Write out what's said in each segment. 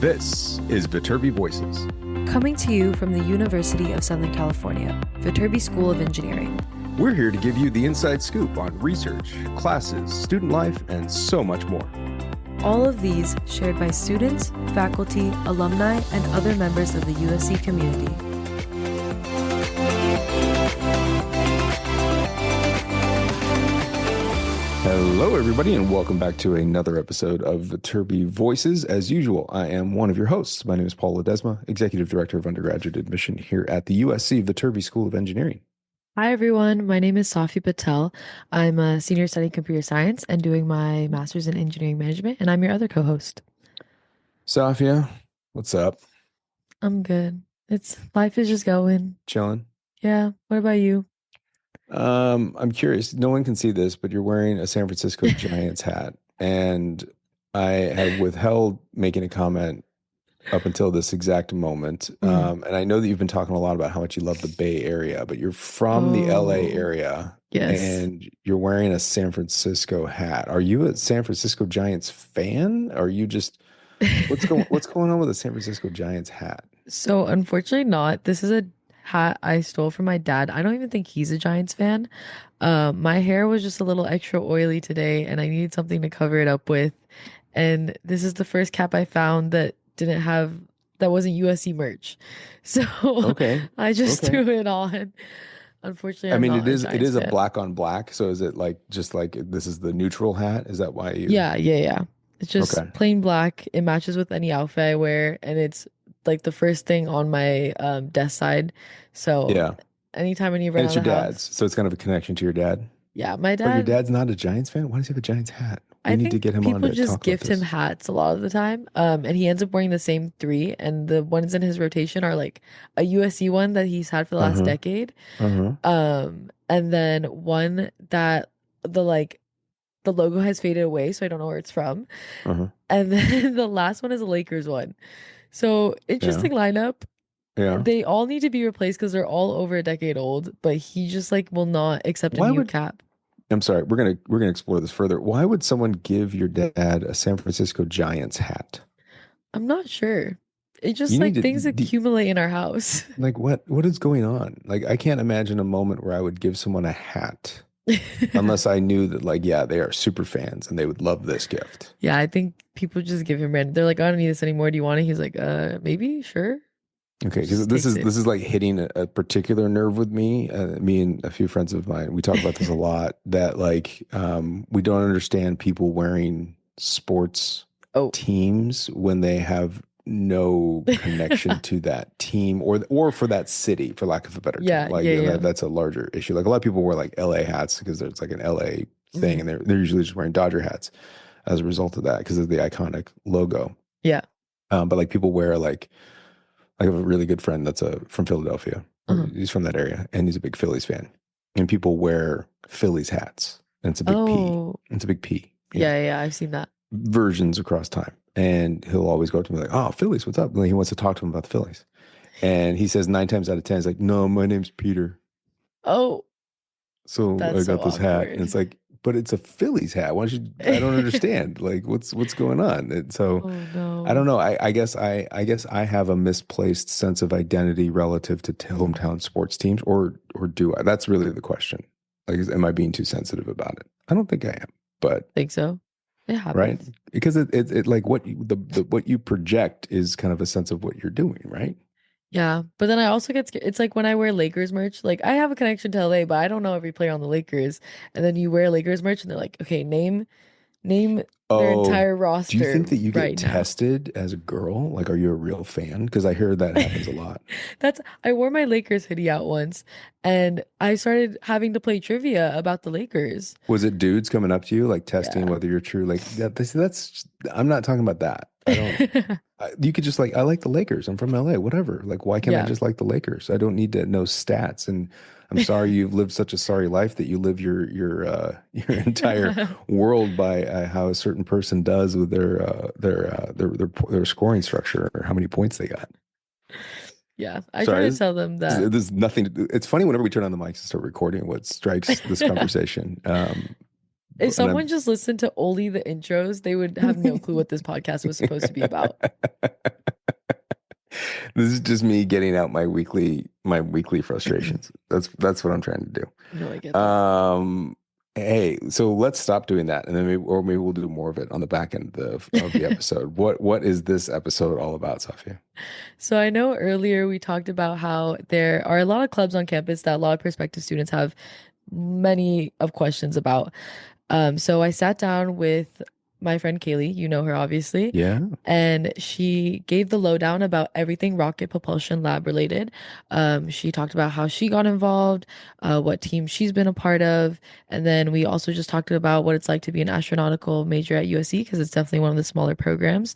This is Viterbi Voices. Coming to you from the University of Southern California, Viterbi School of Engineering. We're here to give you the inside scoop on research, classes, student life, and so much more. All of these shared by students, faculty, alumni, and other members of the USC community. Hello, everybody, and welcome back to another episode of Viterbi Voices. As usual, I am one of your hosts. My name is Paul Ledesma, Executive Director of Undergraduate Admission here at the USC Viterbi School of Engineering. Hi, everyone. My name is Saafiyah Patel. I'm a senior studying computer science and doing my master's in engineering management, and I'm your other co-host. Saafiyah, what's up? I'm good. Life is just going. Chilling? Yeah. What about you? I'm curious. No one can see this, but you're wearing a San Francisco Giants hat, and I have withheld making a comment up until this exact moment. And I know that you've been talking a lot about how much you love the Bay Area, but you're from the LA area, Yes. and you're wearing a San Francisco hat. Are you a San Francisco Giants fan? Or are you just what's going on with the San Francisco Giants hat? So unfortunately not. This is a hat I stole from my dad. I don't even think he's a Giants fan. My hair was just a little extra oily today and I needed something to cover it up with. And this is the first cap I found that wasn't USC merch. So Okay. I just threw it on. Unfortunately, I I'm mean, not it is a fan. black on black. So is it just like this is the neutral hat? Is that why you? Yeah. It's just Okay. plain black. It matches with any outfit I wear, and it's like the first thing on my desk side. So Yeah. anytime I need to And run it's out your of the dad's. house. So it's kind of a connection to your dad. Yeah, my But your dad, dad's not a Giants fan? Why does he have a Giants hat? We I need to think get him on people to just talk about gift him this. hats a lot of the time. And he ends up wearing the same three, and the ones in his rotation are like a USC one that he's had for the last Uh-huh. decade. Uh-huh. And then one that the logo has faded away, so I don't know where it's from. Uh-huh. And then the last one is a Lakers one. So Yeah. interesting lineup. Yeah. They all need to be replaced because they're all over a decade old, but he just like will not accept a Why new would cap. I'm sorry, we're gonna explore this further. Why would someone give your dad a San Francisco Giants hat? I'm not sure. It You just need like to things accumulate in our house. like what is going on? Like I can't imagine a moment where I would give someone a hat unless I knew that like, yeah, they are super fans and they would love this gift. Yeah, I think people just give him random. They're like, I don't need this anymore. Do you want it? He's like, maybe, sure. Okay, because Just takes it. this is like hitting a particular nerve with me. Me and a few friends of mine, we talk about this a lot. That like we don't understand people wearing sports Oh. teams when they have no connection to that team or for that city, for lack of a better Yeah, term. Like yeah. that's a larger issue. Like a lot of people wear like LA hats because there's like an LA thing, and they're usually just wearing Dodger hats as a result of that because of the iconic logo. Yeah. But like people wear like. I have a really good friend that's from Philadelphia. Uh-huh. He's from that area, and he's a big Phillies fan. And people wear Phillies hats, and it's a big P. Oh. It's a big P. Yeah, I've seen that. Versions across time, and he'll always go up to me like, "Oh, Phillies, what's up?" And he wants to talk to him about the Phillies, and he says 9 times out of 10, he's like, "No, my name's Peter." Oh, So I that's so got this hat, and awkward. it's like, but it's a Phillies hat. Why don't you? I don't understand. Like, what's going on? And so Oh no. I don't know. I guess I have a misplaced sense of identity relative to hometown sports teams, or do I? That's really the question. Like, am I being too sensitive about it? I don't think I am, but Think so. It right, happens. because it like what you project is kind of a sense of what you're doing, right? Yeah, but then I also get scared. It's like when I wear Lakers merch, like I have a connection to LA, but I don't know every player on the Lakers. And then you wear Lakers merch and they're like, okay, name their Oh, entire do you think roster that you get right now. tested as a girl? Like, are you a real fan? Because I hear that happens a lot. I wore my Lakers hoodie out once and I started having to play trivia about the Lakers. Was it dudes coming up to you, like testing Yeah. whether you're true? Like I'm not talking about that. I don't, you could just like, I like the Lakers. I'm from LA, whatever. Like, why can't I Yeah. just like the Lakers? I don't need to know stats. And I'm sorry you've lived such a sorry life that you live your entire world by how a certain person does with their scoring structure or how many points they got. Yeah. I try Sorry, to tell them that. there's nothing to do. It's funny whenever we turn on the mics and start recording what strikes this conversation. If And someone just listened to only the intros, they would have no clue what this podcast was supposed to be about. This is just me getting out my weekly frustrations. That's what I'm trying to No, I get do. that. Hey, so let's stop doing that, and then maybe we'll do more of it on the back end of the episode. What is this episode all about, Safia? So I know earlier we talked about how there are a lot of clubs on campus that a lot of prospective students have many of questions about. So I sat down with my friend Kaylee, you know her obviously, Yeah, and she gave the lowdown about everything Rocket Propulsion Lab related. She talked about how she got involved, what team she's been a part of, and then we also just talked about what it's like to be an astronautical major at USC because it's definitely one of the smaller programs.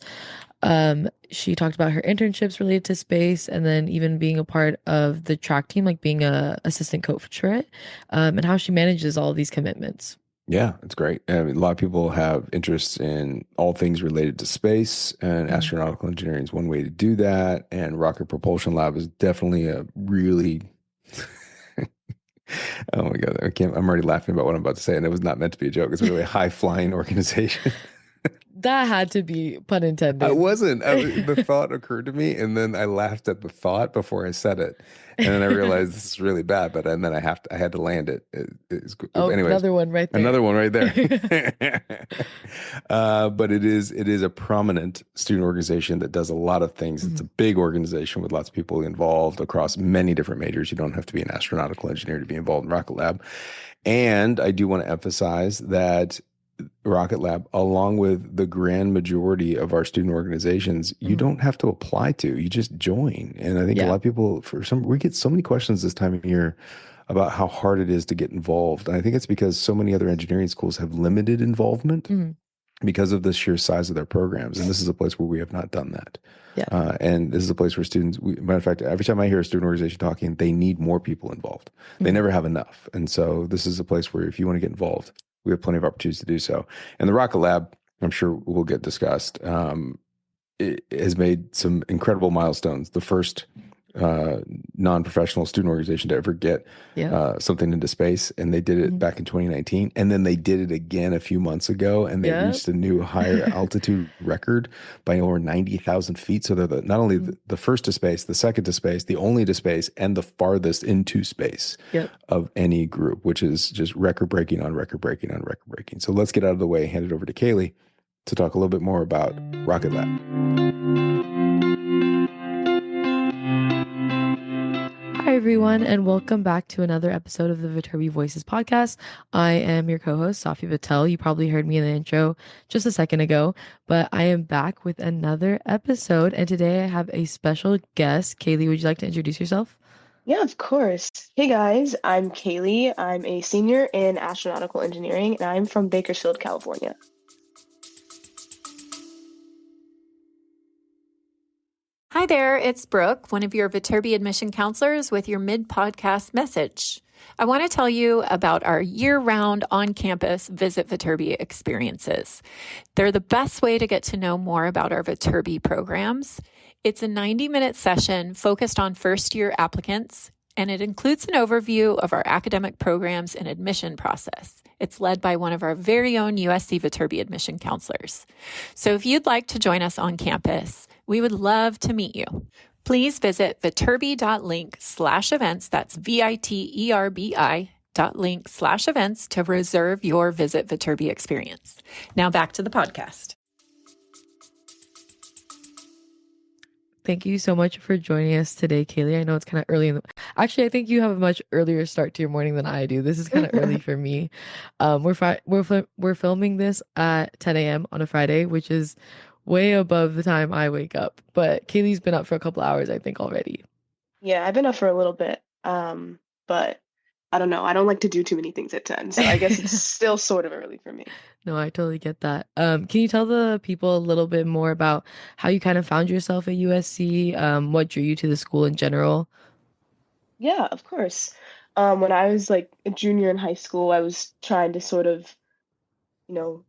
She talked about her internships related to space and then even being a part of the track team, like being a assistant coach for it, and how she manages all of these commitments. yeah, it's great. I mean, a lot of people have interests in all things related to space, and Mhm. astronautical engineering is one way to do that. And Rocket Propulsion Lab is definitely a really oh my God, I can't. I'm already laughing about what I'm about to say, and it was not meant to be a joke. It's a really high flying organization. That had to be pun I intended. wasn't. The thought occurred to me, and then I laughed at the thought before I said it, and then I realized this is really bad. But and then I had to land it. Oh, Anyways, another one right there. another one right there. But it is a prominent student organization that does a lot of things. It's a Mhm. big organization with lots of people involved across many different majors. You don't have to be an astronautical engineer to be involved in Rocket Lab. And I do want to emphasize that Rocket Lab, along with the grand majority of our student organizations, you Mhm. don't have to apply to, you just join. And I think a lot Yeah. of people, we get so many questions this time of year about how hard it is to get involved. And I think it's because so many other engineering schools have limited involvement Mhm. because of the sheer size of their programs. And this is a place where we have not done that. Yeah. And this is a place where matter of fact, every time I hear a student organization talking, they need more people involved. They Mhm. never have enough. And so this is a place where if you want to get involved, we have plenty of opportunities to do so. And the Rocket Lab, I'm sure will get discussed, it has made some incredible milestones. The first uh, non-professional student organization to ever get Yep. something into space, and they did it Mhm. back in 2019, and then they did it again a few months ago, and they Yep. reached a new higher altitude record by over 90,000 feet. So they're not only Mhm. the first to space, the second to space, the only to space, and the farthest into space Yep. of any group, which is just record breaking on record breaking on record breaking. So let's get out of the way, hand it over to Kaleigh to talk a little bit more about Rocket Lab. Hi, everyone, and welcome back to another episode of the Viterbi Voices podcast. I am your co host, Saafiyah Patel. You probably heard me in the intro just a second ago, but I am back with another episode. And today I have a special guest. Kaylee, would you like to introduce yourself? Yeah, of course. Hey guys, I'm Kaylee. I'm a senior in astronautical engineering and I'm from Bakersfield, California. Hi there, it's Brooke, one of your Viterbi admission counselors with your mid-podcast message. I want to tell you about our year-round on-campus Visit Viterbi experiences. They're the best way to get to know more about our Viterbi programs. It's a 90-minute session focused on first-year applicants, and it includes an overview of our academic programs and admission process. It's led by one of our very own USC Viterbi admission counselors. So if you'd like to join us on campus, we would love to meet you. Please visit viterbi.link/events. That's VITERBI.link/events to reserve your Visit Viterbi experience. Now back to the podcast. Thank you so much for joining us today, Kaylee. I know it's kind of early in the actually, I think you have a much earlier start to your morning than I do. This is kind of early for me. We're filming this at 10 a.m. on a Friday, which is way above the time I wake up. But Kaylee's been up for a couple hours, I think, already. Yeah, I've been up for a little bit, but I don't know. I don't like to do too many things at 10, so I guess it's still sort of early for me. No, I totally get that. Can you tell the people a little bit more about how you kind of found yourself at USC, what drew you to the school in general? Yeah, of course. When I was like a junior in high school, I was trying to sort of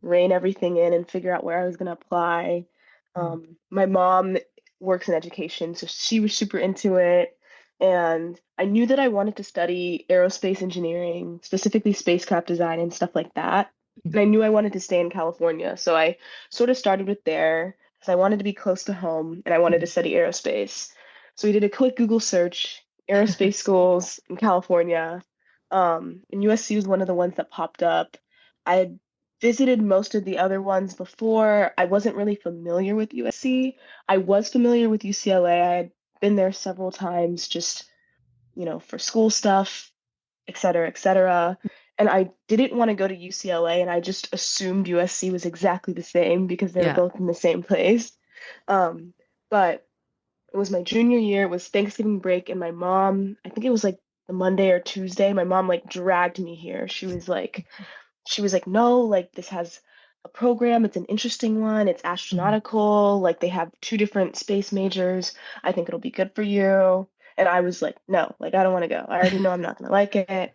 rein everything in and figure out where I was going to apply. Mm. My mom works in education, so she was super into it. And I knew that I wanted to study aerospace engineering, specifically spacecraft design and stuff like that. And I knew I wanted to stay in California. So I sort of started with there because I wanted to be close to home and I wanted to Mhm. study aerospace. So we did a quick Google search, aerospace schools in California. And USC was one of the ones that popped up. I had visited most of the other ones before. I wasn't really familiar with USC. I was familiar with UCLA. I had been there several times just, for school stuff, et cetera, et cetera. And I didn't want to go to UCLA, and I just assumed USC was exactly the same because they were Yeah. both in the same place. Um, but it was my junior year, it was Thanksgiving break, and my mom, I think it was like the Monday or Tuesday, my mom like dragged me here. She was like, no, like this has a program, it's an interesting one, it's Mhm. astronautical, like they have two different space majors. I think it'll be good for you. And I was like, no, like I don't want to go. I already know I'm not gonna like it.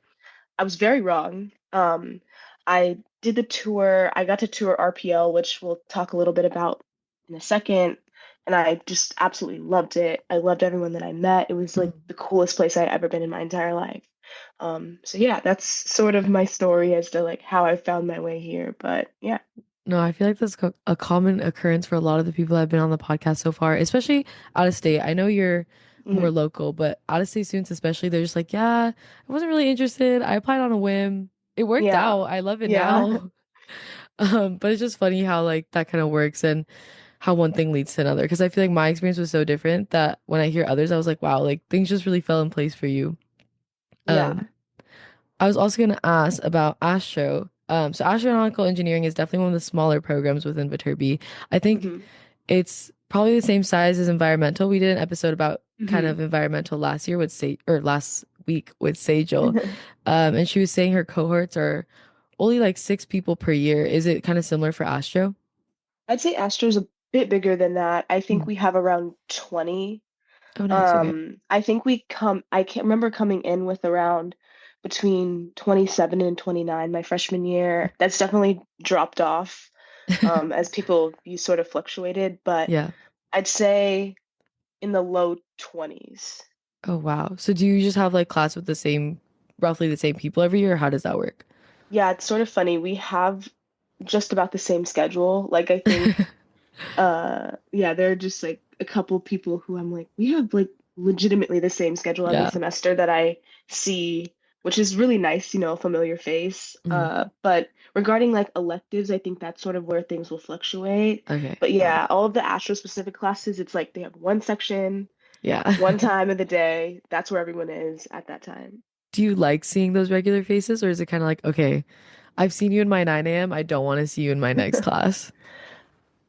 I was very wrong. I did the tour. I got to tour RPL, which we'll talk a little bit about in a second. And I just absolutely loved it. I loved everyone that I met. It was like Mhm. the coolest place I'd ever been in my entire life. So yeah, that's sort of my story as to like how I found my way here. But yeah. No, I feel like that's a common occurrence for a lot of the people that have been on the podcast so far, especially out of state. I know you're more Mhm. local, but out of state students especially, they're just like, yeah, I wasn't really interested. I applied on a whim. It worked Yeah. out. I love it Yeah. now. But it's just funny how like that kind of works and how one thing leads to another. Because I feel like my experience was so different that when I hear others, I was like, wow, like things just really fell in place for you. Yeah. Um, I was also going to ask about Astro. So astronautical engineering is definitely one of the smaller programs within Viterbi. I think Hmm. it's probably the same size as environmental. We did an episode about kind Hmm. of environmental last year with or last week with Sejal. And she was saying her cohorts are only like 6 people per year. Is it kind of similar for Astro? I'd say Astro's a bit bigger than that. I think Mm. we have around 20. Oh, nice. Okay. I think I can't remember coming in with around between 27 and 29 my freshman year. That's definitely dropped off as you sort of fluctuated, but Yeah. I'd say in the low 20s. Oh, wow. So do you just have like class with roughly the same people every year, or how does that work? Yeah, it's sort of funny. We have just about the same schedule. Like I think yeah, there are just like a couple people who I'm like, we have like legitimately the same schedule every Yeah. semester that I see, which is really nice, a familiar face. Mhm. But regarding like electives, I think that's sort of where things will fluctuate. Okay. But Got yeah, it. all of the astro specific classes, it's like they have one section, Yeah. one time of the day. That's where everyone is at that time. Do you like seeing those regular faces, or is it kind of like, okay, I've seen you in my 9 a.m. I don't want to see you in my next class?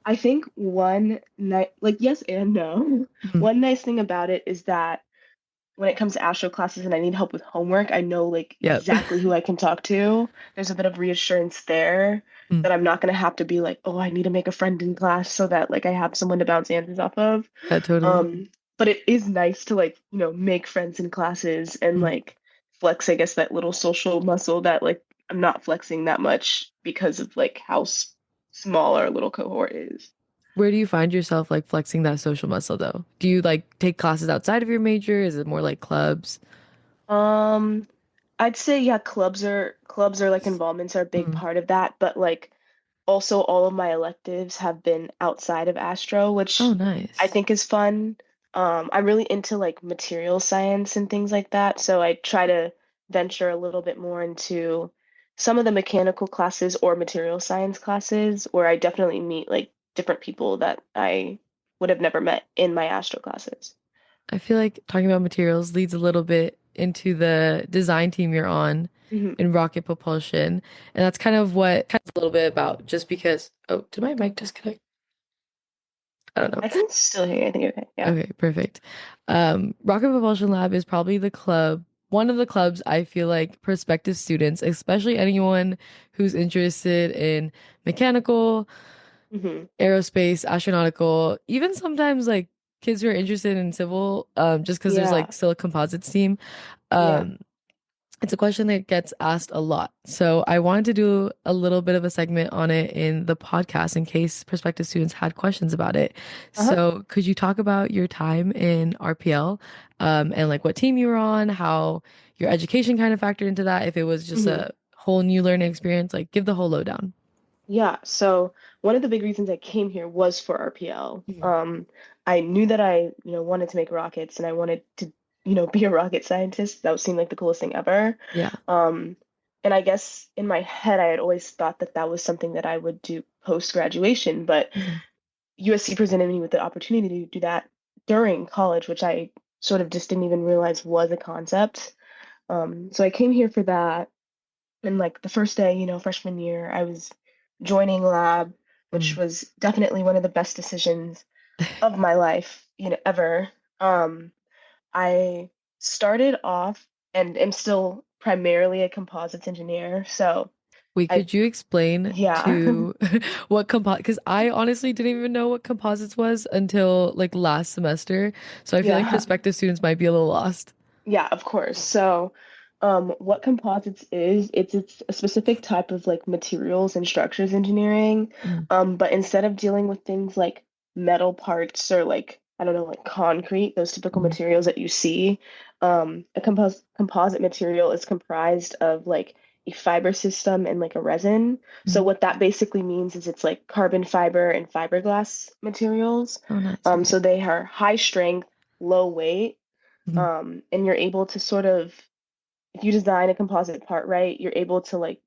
I think one night, like yes and no. Mhm. One nice thing about it is that when it comes to astro classes and I need help with homework, I know like Yep. exactly who I can talk to. There's a bit of reassurance there Mm. that I'm not going to have to be like, oh, I need to make a friend in class so that like I have someone to bounce answers off of. Yeah, totally. But it is nice to like, make friends in classes and Mm. like flex, I guess, that little social muscle that like I'm not flexing that much because of like how small our little cohort is. Where do you find yourself like flexing that social muscle though? Do you like take classes outside of your major? Is it more like clubs? Um, I'd say yeah, clubs are like involvements are a big Mm. part of that, but like also all of my electives have been outside of Astro, Oh, which I nice. think is fun. I'm really into like material science and things like that, so I try to venture a little bit more into some of the mechanical classes or material science classes where I definitely meet like different people that I would have never met in my Astro classes. I feel like talking about materials leads a little bit into the design team you're on Mhm. in Rocket Propulsion. And that's kind of what kind of a little bit about just because, oh, did my mic disconnect? I don't know. I can still hear you. I think you're okay. Yeah. Okay, perfect. Rocket Propulsion Lab is probably one of the clubs I feel like prospective students, especially anyone who's interested in mechanical, Hmm. aerospace, astronautical, even sometimes like kids who are interested in civil, just because there's Yeah. like still a composites team. Yeah. Um, it's a question that gets asked a lot. So I wanted to do a little bit of a segment on it in the podcast in case prospective students had questions about it. Uh-huh. So could you talk about your time in RPL, and like what team you were on, how your education kind of factored into that, if it was just Hmm. a whole new learning experience? Like, give the whole lowdown. Yeah, so one of the big reasons I came here was for RPL. Mhm. I knew that I, wanted to make rockets and I wanted to, be a rocket scientist. That would seem like the coolest thing ever. Yeah. Um, and I guess in my head, I had always thought that that was something that I would do post graduation, but Mhm. USC presented me with the opportunity to do that during college, which I sort of just didn't even realize was a concept. So I came here for that. And like the first day, freshman year, I was joining lab, which Mhm. was definitely one of the best decisions of my life, ever. Um, I started off and am still primarily a composites engineer. So Wait, I, could you explain yeah, to what composite? Because I honestly didn't even know what composites was until like last semester. So I feel like yeah. prospective students might be a little lost. Yeah, of course. So, what composites is, it's a specific type of like materials and structures engineering. Mhm. But instead of dealing with things like metal parts or like, I don't know, like concrete, those typical Mhm. materials that you see, a composite material is comprised of like a fiber system and like a resin. So Mhm. what that basically means is it's like carbon fiber and fiberglass materials. Oh, nice. Okay. So they are high strength, low weight, Mhm. and you're able to sort of, if you design a composite part right, you're able to like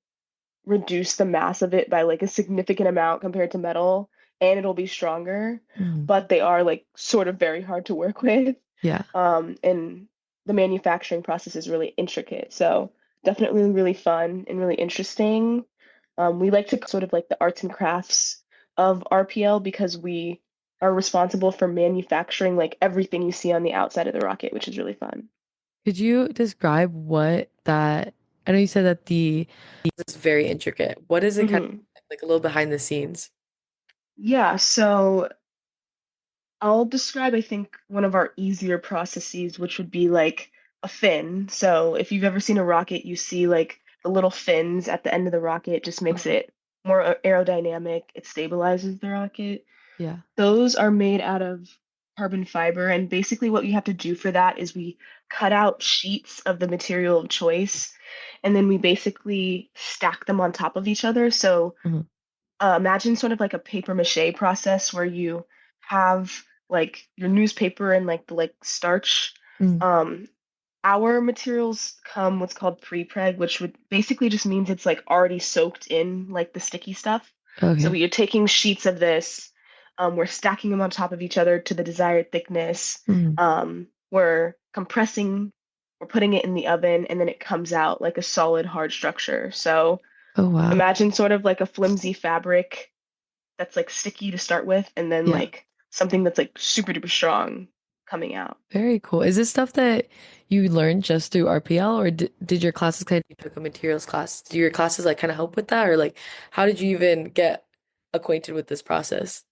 reduce the mass of it by like a significant amount compared to metal, and it'll be stronger, Mhm. but they are like sort of very hard to work with. Yeah. And the manufacturing process is really intricate. So definitely really fun and really interesting. We like to sort of like the arts and crafts of RPL because we are responsible for manufacturing like everything you see on the outside of the rocket, which is really fun. Could you describe what that? I know you said that the is very intricate. What is it kind Hmm. of like a little behind the scenes? Yeah, so I'll describe, I think, one of our easier processes, which would be like a fin. So if you've ever seen a rocket, you see like the little fins at the end of the rocket, it just makes Uh-huh. it more aerodynamic. It stabilizes the rocket. Yeah. Those are made out of carbon fiber, and basically what you have to do for that is we cut out sheets of the material of choice, and then we basically stack them on top of each other. So Mhm. imagine sort of like a paper mache process where you have like your newspaper and like the like starch. Mhm. Um, our materials come what's called pre-preg, which would basically just means it's like already soaked in like the sticky stuff. So Okay. you're taking sheets of this, we're stacking them on top of each other to the desired thickness. Mhm. We're compressing, we're putting it in the oven, and then it comes out like a solid hard structure. So Oh, wow. imagine sort of like a flimsy fabric that's like sticky to start with, and then Yeah. like something that's like super duper strong coming out. Very cool. Is this stuff that you learned just through RPL, or did your classes kind of you took a materials class? Do your classes like kind of help with that, or like how did you even get acquainted with this process?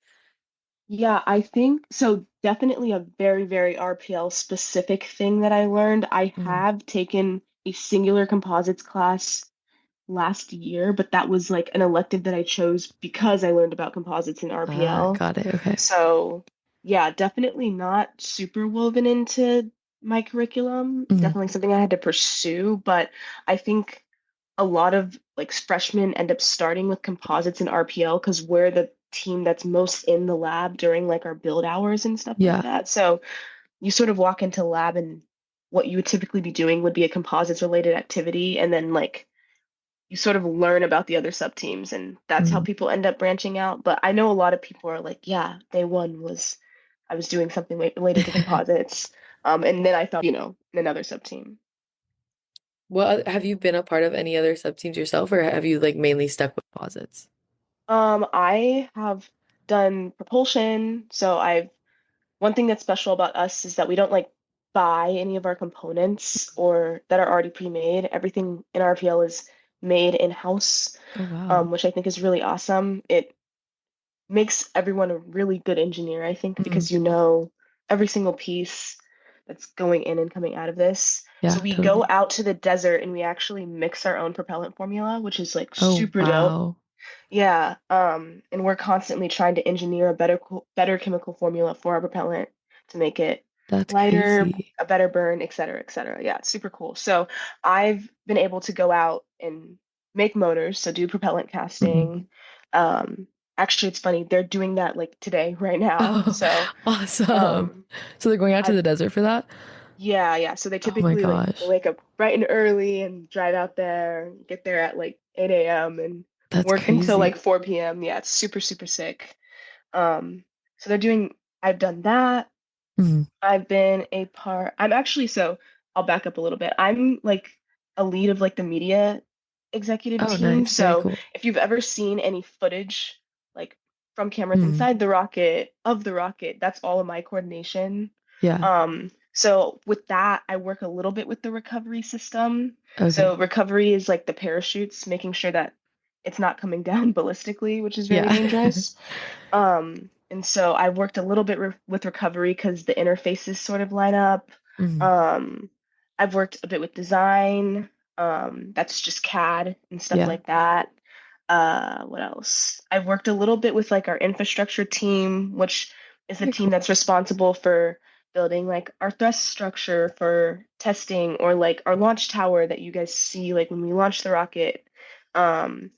Yeah, I think so. Definitely a very, very RPL specific thing that I learned. I Mhm. have taken a singular composites class last year, but that was like an elective that I chose because I learned about composites in Ah, RPL. got it. Okay. So, yeah, definitely not super woven into my curriculum. Mhm. Definitely something I had to pursue, but I think a lot of like freshmen end up starting with composites and RPL because we're the team that's most in the lab during like our build hours and stuff like Yeah. that. So you sort of walk into lab and what you would typically be doing would be a composites related activity, and then like you sort of learn about the other sub teams, and that's how Mhm. people end up branching out. But I know a lot of people are like, yeah, day one was I was doing something related to composites. And then I thought, in another sub team. Well, have you been a part of any other sub teams yourself, or have you like mainly stuck with posits? I have done propulsion, so I've one thing that's special about us is that we don't like buy any of our components or that are already pre-made. Everything in RPL is made in-house, Oh, wow. which I think is really awesome. It makes everyone a really good engineer, I think, Mhm. because you know every single piece that's going in and coming out of this. So Yeah, we go totally. out to the desert and we actually mix our own propellant formula, which is like Oh, super dope. wow. Yeah, and we're constantly trying to engineer a better chemical formula for our propellant to make it That's lighter, crazy. a better burn, et cetera, et cetera. Yeah, it's super cool. So I've been able to go out and make motors, so do propellant Mhm. casting. Um, Actually, it's funny, they're doing that like today, right now. Oh, So, awesome. um, So they're going out to I the desert for that? yeah, yeah. So they Oh my typically like they gosh. wake up bright and early and drive out there, get there at like 8 a.m. and That's work until like crazy. 4 p.m. Yeah, it's super, super sick. Um, so they're doing, I've done that. Mhm. I'm actually, so I'll back up a little bit. I'm like a lead of like the media executive Oh, team. nice. Very So cool. if you've ever seen any footage like from cameras Mhm. inside the rocket, of the rocket, that's all of my coordination. Yeah. So with that, I work a little bit with the recovery system. Okay. So recovery is like the parachutes, making sure that it's not coming down ballistically, which is very Yeah. dangerous. And so I worked a little bit with recovery because the interfaces sort of line up. Mhm. Um, I've worked a bit with design. That's just CAD and stuff Yeah. like that. What else? I've worked a little bit with like our infrastructure team, which is the Very team cool. that's responsible for building like our thrust structure for testing or like our launch tower that you guys see like when we launch the rocket. Um,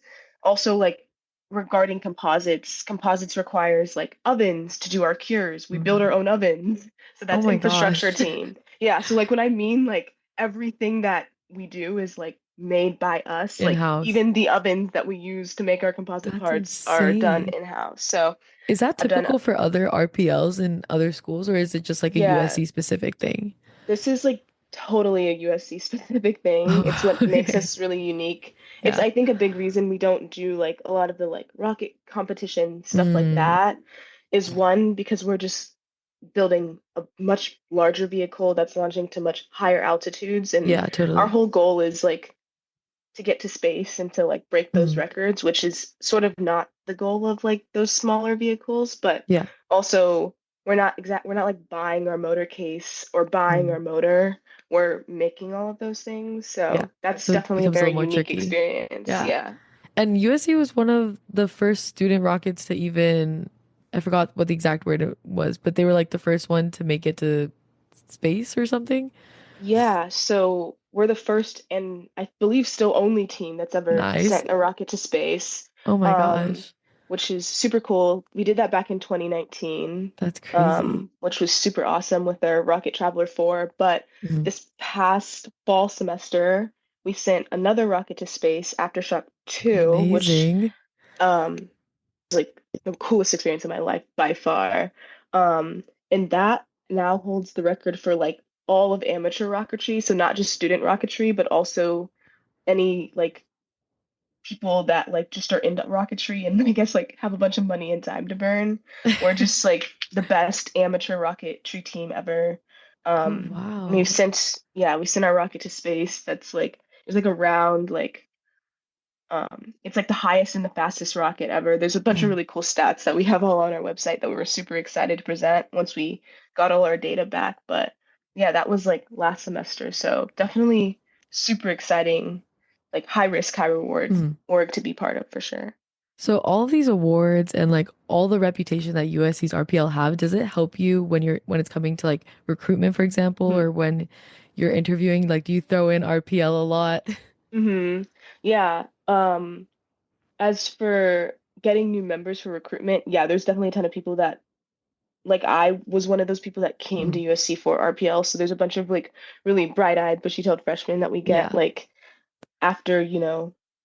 Also like regarding composites requires like ovens to do our cures. We build our Mhm. own ovens. So Oh that's my infrastructure gosh. team. Yeah, so like when I mean like everything that we do is like made by us, like In-house. even the ovens that we use to make our composite That's parts are done insane. in-house. So Is that I've done typical for other RPLs in other schools, or is it just like a yeah, USC specific thing? this is like totally a USC specific thing. It's Oh, what makes okay. us really unique. It's, Yeah. I think, a big reason we don't do like a lot of the like rocket competition stuff like Mm, that is one, because we're just building a much larger vehicle that's launching to much higher altitudes. And yeah, our totally. whole goal is like to get to space and to like break those Mm, records, which is sort of not the goal of like those smaller vehicles, but yeah. also we're not like buying our motor case or buying our Mm, motor. We're making all of those things. yeah. So that's So it definitely a becomes a very little more unique tricky. experience. Yeah. Yeah. And USC was one of the first student rockets to even, I forgot what the exact word it was, but they were like the first one to make it to space or something. Yeah, so we're the first and I believe still only team that's ever Nice. sent a rocket to space, Oh my um, gosh. which is super cool. We did that back in 2019, That's crazy. which was super awesome with our Rocket Traveler 4. But Mhm. this past fall semester, we sent another rocket to space, Aftershock 2, which Amazing. um, like the coolest experience of my life by far. Um, and that now holds the record for like all of amateur rocketry, so not just student rocketry, but also any like people that like just are into rocketry and I guess like have a bunch of money and time to burn. We're just like the best amateur rocketry team ever. Oh We've wow. sent yeah, we sent our rocket to space. That's like it's like a round like it's like the highest and the fastest rocket ever. There's a bunch of Mhm. really cool stats that we have all on our website that we were super excited to present once we got all our data back. But yeah, that was like last semester. So definitely super exciting, like high risk, high reward Mhm. org to be part of for sure. So all of these awards and like all the reputation that USC's RPL have, does it help you when it's coming to like recruitment, for example, Hmm. or when you're interviewing? Like, do you throw in RPL a lot? Hmm. Yeah. As for getting new members for recruitment, yeah, there's definitely a ton of people that like I was one of those people that came to Mm, USC for RPL. So there's a bunch of like really bright-eyed, bushy-tailed freshmen that we get yeah. like after,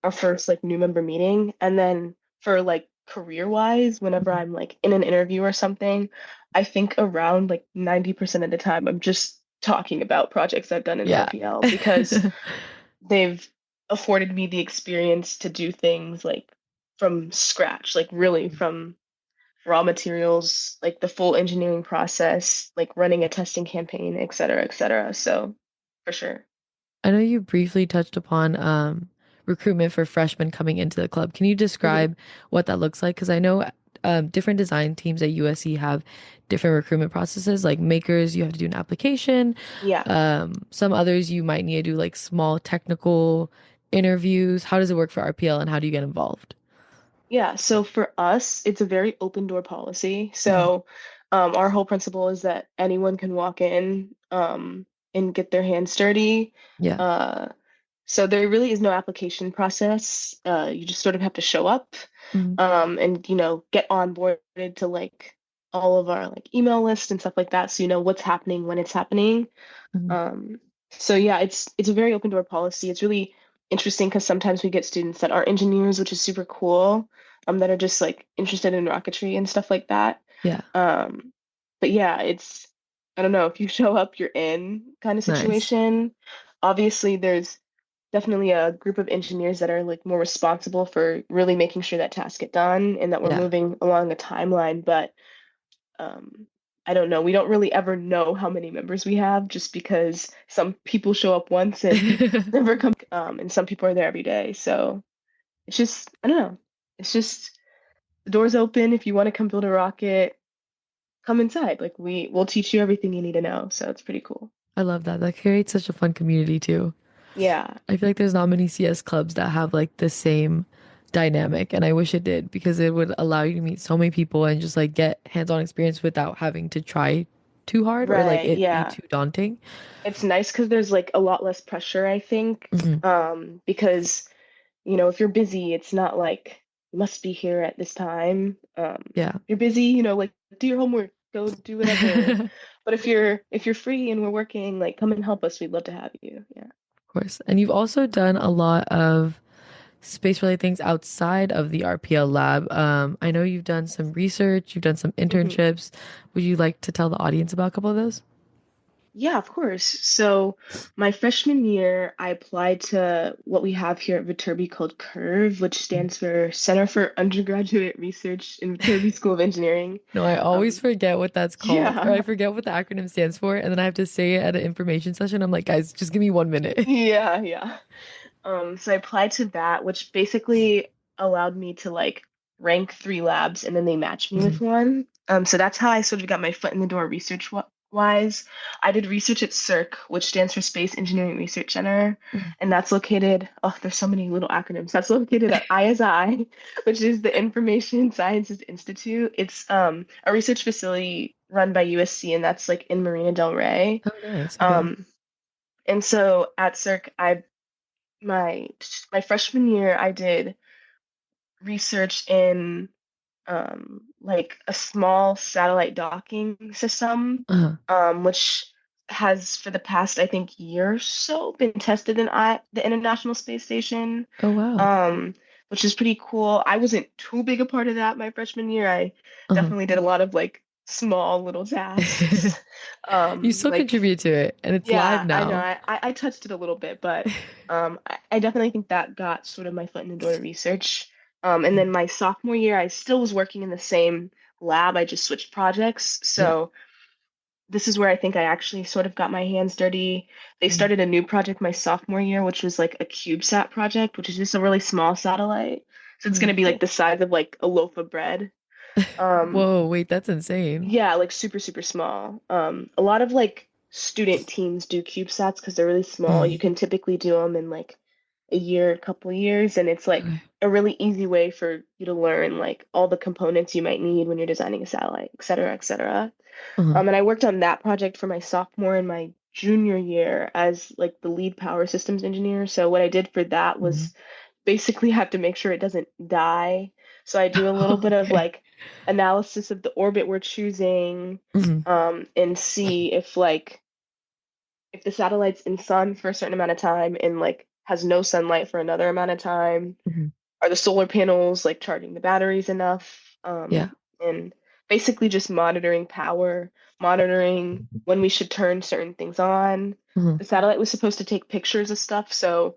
our first like new member meeting. And then for like career-wise, whenever Mhm. I'm like in an interview or something, I think around like 90% of the time I'm just talking about projects I've done in Yeah. RPL because they've afforded me the experience to do things like from scratch, like really from raw materials, like the full engineering process, like running a testing campaign, et cetera, et cetera. So for sure. I know you briefly touched upon recruitment for freshmen coming into the club. Can you Mhm. describe what that looks like? Because I know different design teams at USC have different recruitment processes. Like makers, you have to do an application. Yeah. Some others you might need to do like small technical interviews. How does it work for RPL and how do you get involved? Yeah. So for us, it's a very open door policy. Mhm. So our whole principle is that anyone can walk in and get their hands dirty. Yeah. Uh, So there really is no application process. You just sort of have to show up, Mhm. and get onboarded to like all of our like email lists and stuff like that, so you know what's happening when it's happening. Mhm. Um, so yeah, it's a very open door policy. It's really interesting because sometimes we get students that are engineers, which is super cool, that are just like interested in rocketry and stuff like that. Yeah. Um, but yeah, it's I don't know, if you show up, you're in kind of Nice. situation. Obviously, there's definitely a group of engineers that are like more responsible for really making sure that tasks get done and that we're Yeah. moving along a timeline. But um, I don't know. We don't really ever know how many members we have just because some people show up once and never come, and some people are there every day. So it's just, I don't know. It's just the door's open. If you want to come build a rocket, come inside. Like we'll teach you everything you need to know. So it's pretty cool. I love that. That creates such a fun community too. Yeah. I feel like there's not many CS clubs that have like the same dynamic, and I wish it did because it would allow you to meet so many people and just like get hands-on experience without having to try too hard or like Right. it be Yeah. too daunting. It's nice because there's like a lot less pressure, I think. Hmm. Because if you're busy, it's not like you must be here at this time. Yeah. You're busy, like do your homework, go do whatever. Of But if you're free and we're working, like come and help us. We'd love to have you. Yeah. course. And you've also done a lot of space-related things outside of the RPL lab. I know you've done some research, you've done some hmm internships. Would you like to tell the audience about a couple of those? Yeah, of course. So my freshman year, I applied to what we have here at Viterbi called CURVE, which stands for Center for Undergraduate Research in Viterbi School of Engineering. No, I always Um, forget what that's called, or yeah, I forget what the acronym stands for, and then I have to say it at an information session. I'm like, guys, just give me 1 minute. yeah. So I applied to that, which basically allowed me to like rank 3 labs and then they matched me Mhm. with one. So that's how I sort of got my foot in the door research wise. I did research at CERC, which stands for Space Engineering Research Center, Mhm. and that's located, oh, there's so many little acronyms. That's located at ISI, which is the Information Sciences Institute. It's a research facility run by USC, and that's like in Marina Del Rey. Oh, nice. Okay. Um, and so at CERC, my my freshman year, I did research in like a small satellite docking system, Uh-huh. which has for the past I think year or so been tested in the International Space Station, Oh, wow. um, which is pretty cool. I wasn't too big a part of that my freshman year. I Uh-huh. definitely did a lot of like small little tasks, You still like contribute to it, and it's live yeah, I know. now. I touched it a little bit, but I definitely think that got sort of my foot in the door to research. And then my sophomore year, I still was working in the same lab. I just switched projects. Yeah. So this is where I think I actually sort of got my hands dirty. They Mhm. started a new project my sophomore year, which was like a CubeSat project, which is just a really small satellite. So it's Oh, going to be like cool. the size of like a loaf of bread. Um, Whoa, wait, that's insane. yeah, like super, super small. A lot of like student teams do CubeSats because they're really small. You Mhm. can typically do them in like a year, a couple of years, and it's like Okay. a really easy way for you to learn like all the components you might need when you're designing a satellite, et cetera, et cetera. Uh-huh. And I worked on that project for my sophomore and my junior year as like the lead power systems engineer. So what I did for that Mhm. was basically have to make sure it doesn't die. So I do a little bit of Okay. like analysis of the orbit we're choosing, Mhm. and see if the satellite's in sun for a certain amount of time and like has no sunlight for another amount of time, Mhm. are the solar panels like charging the batteries enough? Yeah. And basically just monitoring power, monitoring when we should turn certain things on. Mhm. The satellite was supposed to take pictures of stuff, so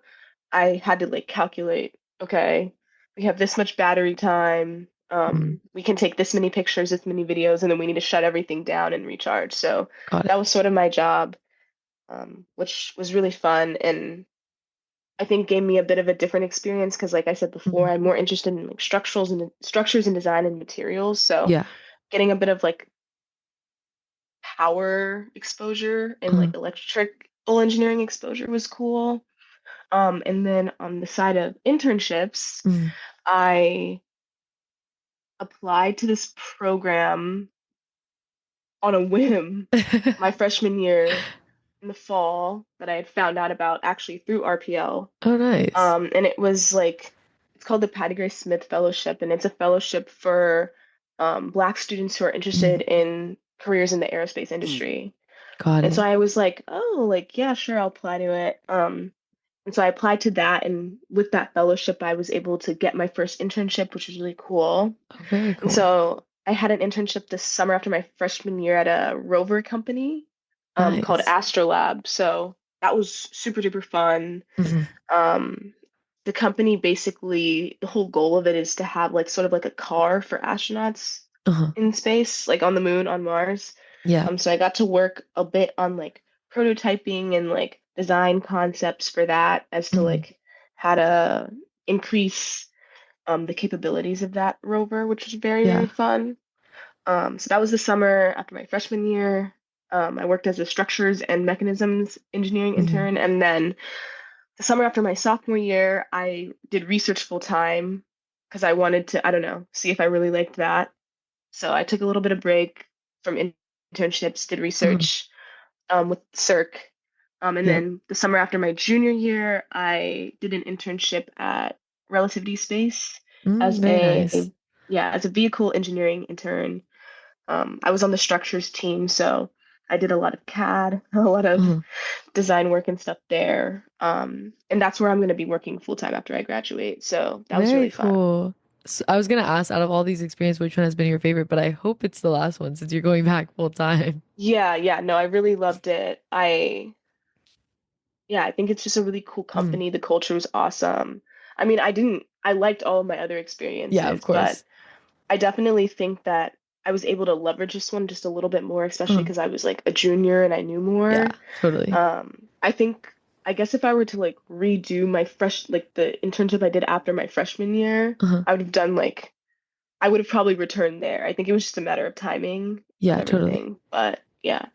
I had to like calculate, okay, we have this much battery time. Mhm. We can take this many pictures, this many videos, and then we need to shut everything down and recharge. So Got that it. was sort of my job, which was really fun and I think gave me a bit of a different experience because, like I said before, Mhm. I'm more interested in like structures and design and materials. So Yeah. getting a bit of like power exposure and Uh-huh. like electrical engineering exposure was cool. And then on the side of internships, Mhm. I applied to this program on a whim my freshman year. in the fall that I had found out about actually through RPL. Oh, nice. And it was like it's called the Patty Gray Smith Fellowship, and it's a fellowship for Black students who are interested Mhm. in careers in the aerospace industry. Got And so it. I was like, oh, like yeah, sure, I'll apply to it. And so I applied to that, and with that fellowship, I was able to get my first internship, which was really cool. Oh, very And cool. so I had an internship this summer after my freshman year at a rover company called Nice. Astrolab. So that was super duper fun. Hmm. Um, the company basically, the whole goal of it is to have like sort of like a car for astronauts Uh-huh. in space, like on the moon, on Mars. Yeah. So I got to work a bit on like prototyping and like design concepts for that as to Hmm. like how to increase the capabilities of that rover, which was very, very Yeah. fun. So that was the summer after my freshman year. I worked as a structures and mechanisms engineering Hmm. intern, and then the summer after my sophomore year, I did research full time because I wanted to, I don't know, see if I really liked that. So I took a little bit of break from internships, did Hmm. research with CERC. And Yep. then the summer after my junior year, I did an internship at Relativity Space as Very nice. a yeah, as a vehicle engineering intern. I was on the structures team, so I did a lot of CAD, a lot of Uh-huh. design work and stuff there. And that's where I'm going to be working full time after I graduate. So that was Very really fun. cool. So I was gonna ask, out of all these experiences, which one has been your favorite? But I hope it's the last one since you're going back full time. Yeah, yeah, no, I really loved it. Yeah, I think it's just a really cool Mhm. company. The culture was awesome. I mean, I liked all of my other Yeah, of experiences, but course. I definitely think that I was able to leverage this one just a little bit more, especially Uh-huh. because I was like a junior and I knew Yeah, more. totally. I think, I guess if I were to like redo like the internship I did after my freshman year, Uh-huh. I would have done like, I would have probably returned there. I think it was just a matter of timing and Yeah, totally. everything. But yeah.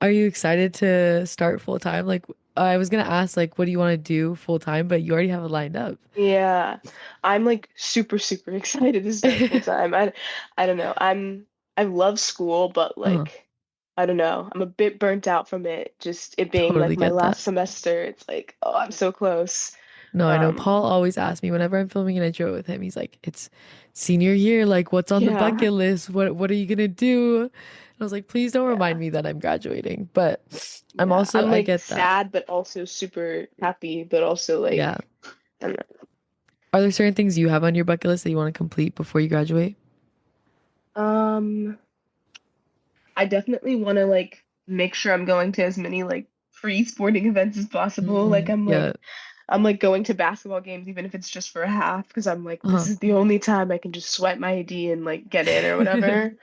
Are you excited to start full time? Like, I was gonna ask, like, what do you want to do full time? But you already have it lined up. Yeah, I'm like super, super excited to start full time. I don't know. I love school, but Uh-huh. like, I don't know. I'm a bit burnt out from it. Just it being Totally like my get that. last semester. It's like, oh, I'm so close. No, I know. Um, Paul always asks me whenever I'm filming an intro with him, he's like, it's senior year, like what's on the yeah, bucket list? What are you gonna do? And I was like, please don't remind yeah, me that I'm graduating. But I'm yeah. also, I'm I like get that. sad, but also super happy, but also Yeah. like, I don't Are there certain things you have on your bucket list that you want to complete before you graduate? know. I definitely want to like make sure I'm going to as many like free sporting events as possible. Mm, yeah. I'm like going to basketball games even if it's just for a half because I'm like this Uh-huh. is the only time I can just swipe my ID and like get in or whatever.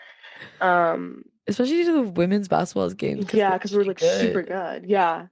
Um Especially to the women's basketball games because yeah, they're because we're usually like super good. good. Yeah.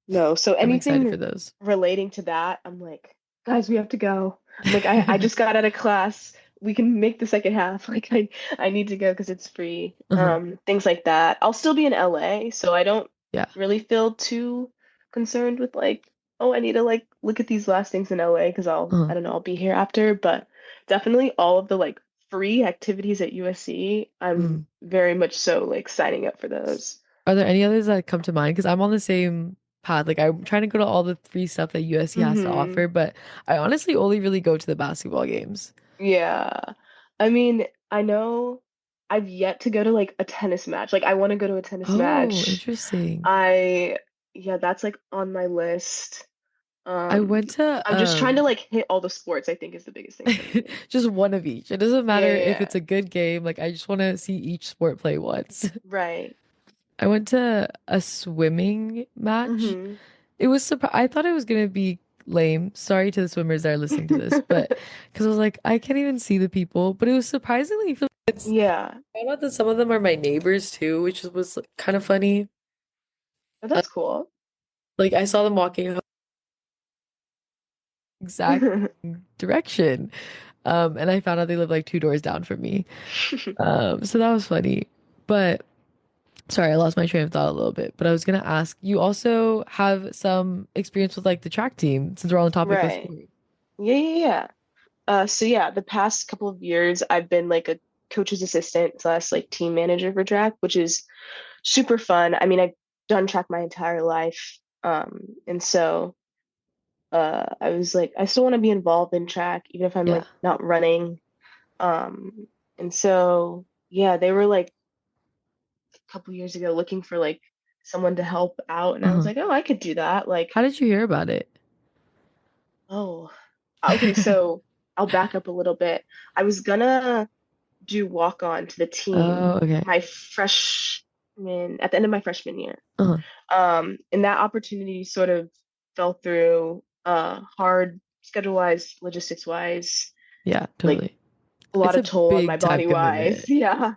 No, so I'm excited anything for those. relating to that, I'm like, guys, we have to go. I'm like, I just got out of class. We can make the second half. Like I need to go because it's free. Uh-huh. Things like that. I'll still be in LA, so I don't Yeah. really feel too concerned with like, oh, I need to like look at these last things in LA because Uh-huh. I don't know, I'll be here after. But definitely all of the like free activities at USC, I'm Mhm. very much so like signing up for those. Are there any others that come to mind? Because I'm on the same path. Like I'm trying to go to all the free stuff that USC has to Mm-hmm. offer, but I honestly only really go to the basketball games. Yeah. I mean, I know I've yet to go to like a tennis match. Like I want to go to a tennis Oh, match. interesting. I yeah, that's like on my list. I went to I'm just trying to like hit all the sports, I think is the biggest thing for me. just one of each. It doesn't Yeah, matter yeah, if yeah. it's a good game. Like I just want to see each sport play once. Right. I went to a swimming match. Mm-hmm. It was I thought it was gonna be lame. Sorry to the swimmers that are listening to this, but because I was like, I can't even see the people. But it was surprisingly fun. It's Yeah. I found out that some of them are my neighbors too, which was kind of funny. Oh, Uh, that's cool. like I saw them walking exact direction. And I found out they live like two doors down from me. So that was funny. But sorry, I lost my train of thought a little bit. But I was gonna ask, you also have some experience with like the track team, since we're on the topic of Right. sport. Yeah, yeah, yeah. So yeah, the past couple of years I've been like a coach's assistant slash like team manager for track, which is super fun. I mean, I done track my entire life. And so I was like, I still want to be involved in track, even if I'm Yeah. like not running. And so yeah, they were like a couple years ago looking for like someone to help out, and I was Uh-huh. like, oh, I could do that. Like, How did you hear about it? oh, okay, so I'll back up a little bit. I was gonna do walk on to the team Oh, okay. my freshman at the end of my freshman year. Uh-huh. And that opportunity sort of fell through, hard schedule wise, logistics wise, Yeah, like totally. a lot It's of a toll on my big time body wise. commitment. Yeah.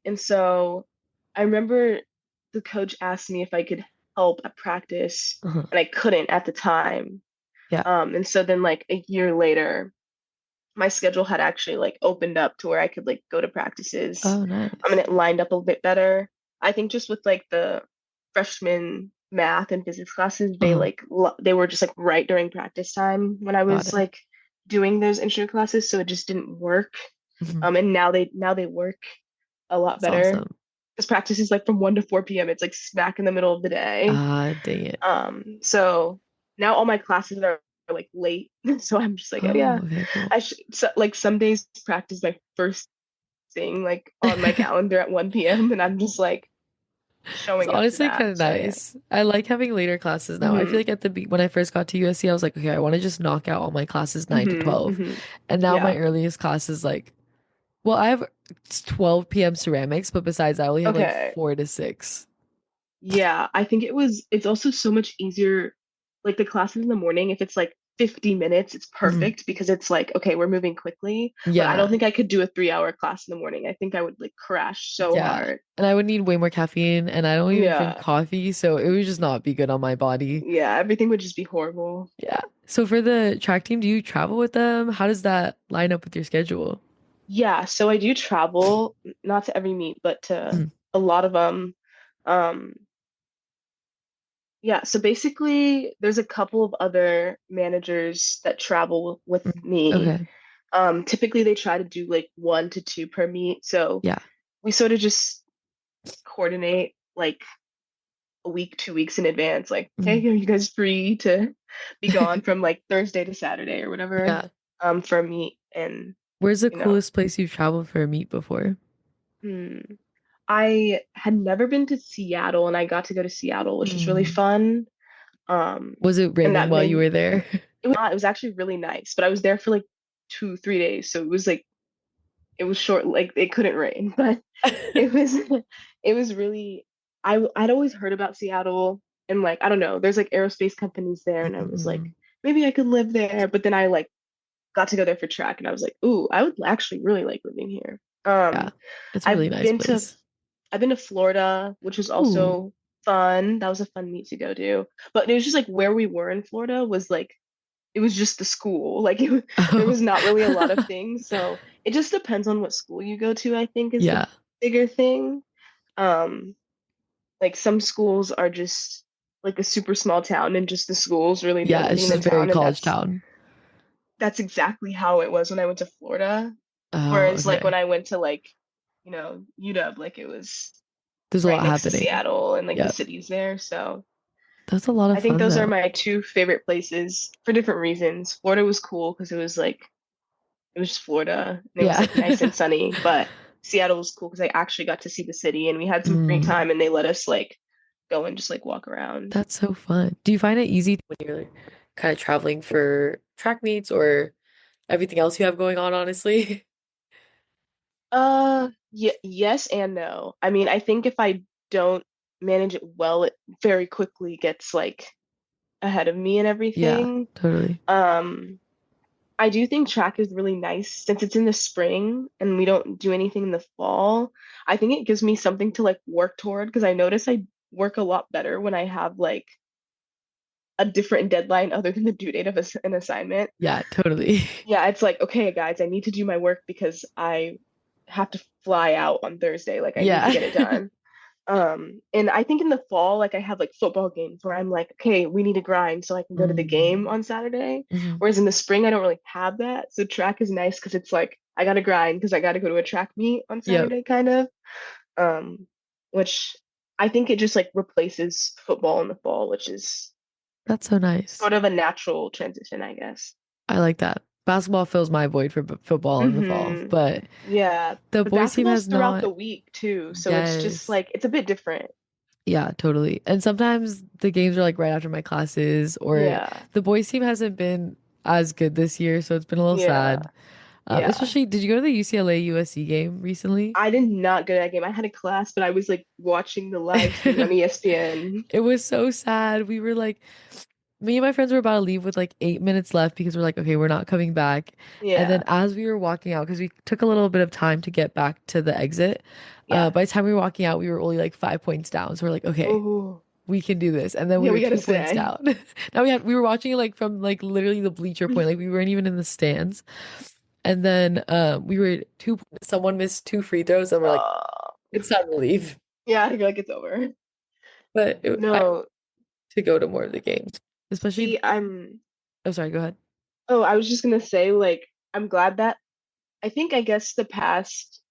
And so I remember the coach asked me if I could help at practice, Uh-huh. and I couldn't at the time. Yeah. And so then like a year later, my schedule had actually like opened up to where I could like go to practices. Oh, And nice. it lined up a bit better. I think just with like the freshman math and physics classes, they Uh-huh. like they were just like right during practice time when I Got was it. like doing those intro classes, so it just didn't work. Mhm. And now they work a lot That's better awesome. because practice is like from 1 to 4 p.m. It's like smack in the middle of the day. Ah, dang it. So now all my classes are like late. So I'm just like, oh Oh, yeah, okay, cool. I should so, like some days practice my first thing like on my calendar at 1 p.m. and I'm just like It's showing up to honestly that. kind of So yeah. nice. I like having later classes now. I feel Hmm. like when I first got to USC, I was like, okay, I want to just knock out all my classes 9 to Hmm. 12. Hmm. And now my Yeah. earliest class is like, well, I have it's 12 p.m. ceramics, but besides, I only have like Okay. 4 to 6. Yeah, I think it's also so much easier, like the classes in the morning, if it's like 50 minutes, it's Mhm. perfect because it's like, okay, we're moving quickly. But I don't Yeah, think I could do a 3 hour class in the morning. I think I would like crash so yeah. hard. And I would need way more caffeine, and I don't even drink Yeah. coffee, so it would just not be good on my body. Yeah, everything would just be horrible. Yeah. So for the track team, do you travel with them? How does that line up with your schedule? Yeah, so I do travel, not to every meet, but to Mhm. a lot of them. Um, yeah, so basically there's a couple of other managers that travel with Mhm. me. Okay. Typically they try to do like 1 to 2 per meet. So Yeah. we sort of just coordinate like a week, 2 weeks in advance. Like, hey, Mhm. are you guys free to be gone from like Thursday to Saturday or whatever, Yeah. for a meet? And Where's the you know, coolest place you've traveled for a meet before? hmm, I had never been to Seattle, and I got to go to Seattle, which was really Mm. fun. Um, Was it and raining that while you made were there? it was actually really nice, but I was there for like 2, 3 days, so it was like it was short, like it couldn't rain, but it was it was really I'd always heard about Seattle, and like I don't know, there's like aerospace companies there, and I was like Mm. maybe I could live there, but then I like got to go there for track, and I was like, ooh, I would actually really like living here. Yeah. It's a really I've nice been to place. I've been to Florida, which was Ooh. also fun. That was a fun meet to go to. But it was just like where we were in Florida was like it was just the school. Like there Oh. was not really a lot of things. So it just depends on what school you go to, I think is the Yeah. bigger thing. Um, like some schools are just like a super small town and just the school's really the Yeah, only thing it's in the just very town. And college that's town. that's exactly how it was when I went to Florida. Oh, Whereas like when okay. I went to like, UW, like it was There's a right lot next to happening. Seattle and like the Yep. cities there. So That's a lot I of think fun those are though. my two favorite places for different reasons. Florida was cool because it was just Florida and it was Yeah. like nice and sunny, but Seattle was cool because I actually got to see the city and we had some free Mm, time and they let us like go and just like walk around. that's so fun. Do you find it easy when you're kind of traveling for track meets or everything else you have going on, honestly? Yeah, yes and no. I mean, I think if I don't manage it well, it very quickly gets like ahead of me and Yeah, everything. totally. Um, I do think track is really nice since it's in the spring and we don't do anything in the fall. I think it gives me something to like work toward because I notice I work a lot better when I have like a different deadline other than the due date of an assignment. Yeah, totally. Yeah, it's like, okay, guys, I need to do my work because I have to fly out on Thursday. Like I need to Yeah. get it done. And I think in the fall, like I have like football games where I'm like, okay, we need to grind so I can go to the Mm, game on Saturday. mhm. Whereas in the spring, I don't really have that. So track is nice because it's like I gotta grind because I gotta go to a track meet on Yep. Saturday, kind of. Um, which I think it just like replaces football in the fall, which is That's so nice. sort of a natural transition, I guess. I like that. Basketball fills my void for football in the fall, Hmm. but Yeah, the but boys team basketball's has throughout not. the week too, so it's just Yes. like it's a bit different. Yeah, totally. And sometimes the games are like right after my classes, or Yeah, the boys team hasn't been as good this year, so it's been a little yeah, sad. yeah. Especially, did you go to the UCLA USC game recently? I did not go to that game. I had a class, but I was like watching the live stream on ESPN. It was so sad. We were like, me and my friends were about to leave with like 8 minutes left because we're like, okay, we're not coming back. And then Yeah, as we were walking out, because we took a little bit of time to get back to the exit, yeah. by the time we were walking out, we were only like 5 points down. So we're like, okay, Oh, we can do this. And then we yeah, were we gotta 2 points stay. down. Now we were watching it like from like literally the bleacher point, like we weren't even in the stands. And then we were someone missed two free throws, and we're like, Uh, it's time to leave. yeah, I feel like it's over. But I No, to go to more of the games, especially. see, I'm. Oh, sorry, go ahead. Oh, I was just gonna say, like, I'm glad that I guess the past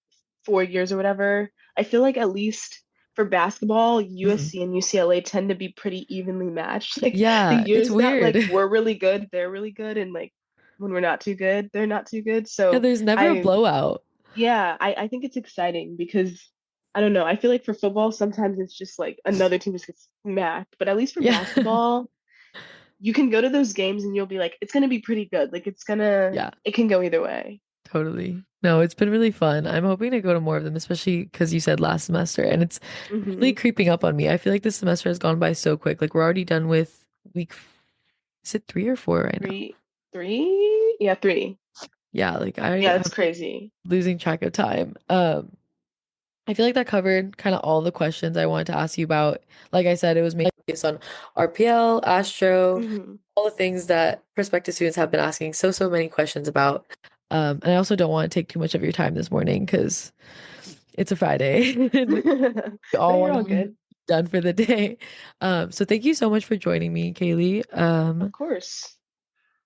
4 years or whatever, I feel like at least for basketball, Mhm. USC and UCLA tend to be pretty evenly matched. Like the Yeah, it's years that weird. like we're really good, they're really good, and like when we're not too good, they're not too good. Yeah, So there's never a I blowout. yeah, I think it's exciting because I don't know, I feel like for football sometimes it's just like another team just gets smacked, but at least for Yeah. basketball, you can go to those games and you'll be like, it's gonna be pretty good. Like Yeah, it can go either way. totally. No, it's been really fun. I'm hoping to go to more of them, especially because you said last semester, and it's really Hmm. creeping up on me. I feel like this semester has gone by so quick. Like we're already done with week, is it 3 or 4 right now? Three? Yeah, three. Yeah, like Yeah, I'm that's crazy. losing track of time. I feel like that covered kind of all the questions I wanted to ask you about. Like I said, it was mainly focused on RPL, Astro, Hmm. all the things that prospective students have been asking so many questions about. And I also don't want to take too much of your time this morning because it's a Friday and we No, all you're want all to be good. done for the day. So thank you so much for joining me, Kaylee. Of course.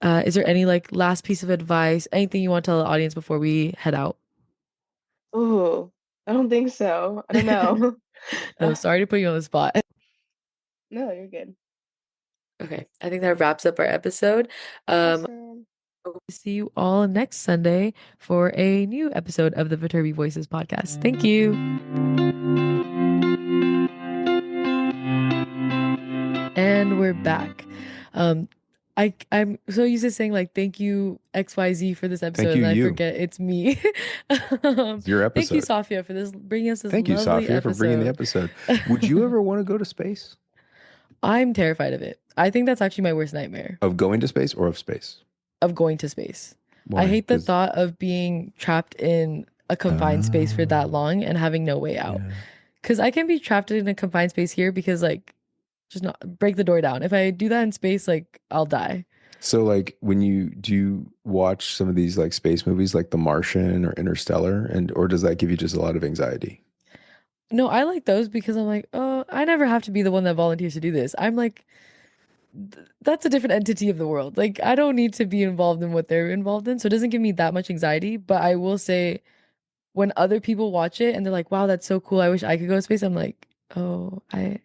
Is there any like last piece of advice, anything you want to tell the audience before we head out? Oh, I don't think so. I don't know. No, sorry to put you on the spot. No, you're good. Okay, I think that wraps up our episode. Um, Awesome. hope to see you all next Sunday for a new episode of the Viterbi Voices podcast. Thank you. And we're back. Um, I'm so used to saying like thank you XYZ for this Thank episode, you, and I you. forget it's me. It's your Thank you, episode. Saafiyah, for this bringing us this Thank you, lovely Saafiyah, for bringing the episode. episode. Would you ever want to go to space? I'm terrified of it. I think that's actually my worst nightmare Of going to space or of space? of going to space. I Why? hate the Because, thought of being trapped in a confined space for that long and having no way out. yeah. Because I can be trapped in a confined space here because like just not break the door down. If I do that in space, like I'll die. So, like, do you watch some of these like space movies, like The Martian or Interstellar, and or does that give you just a lot of anxiety? No, I like those because I'm like, oh, I never have to be the one that volunteers to do this. I'm like, that's a different entity of the world. Like, I don't need to be involved in what they're involved in. So it doesn't give me that much anxiety. But I will say, when other people watch it and they're like, wow, that's so cool. I wish I could go to space. I'm like, oh, I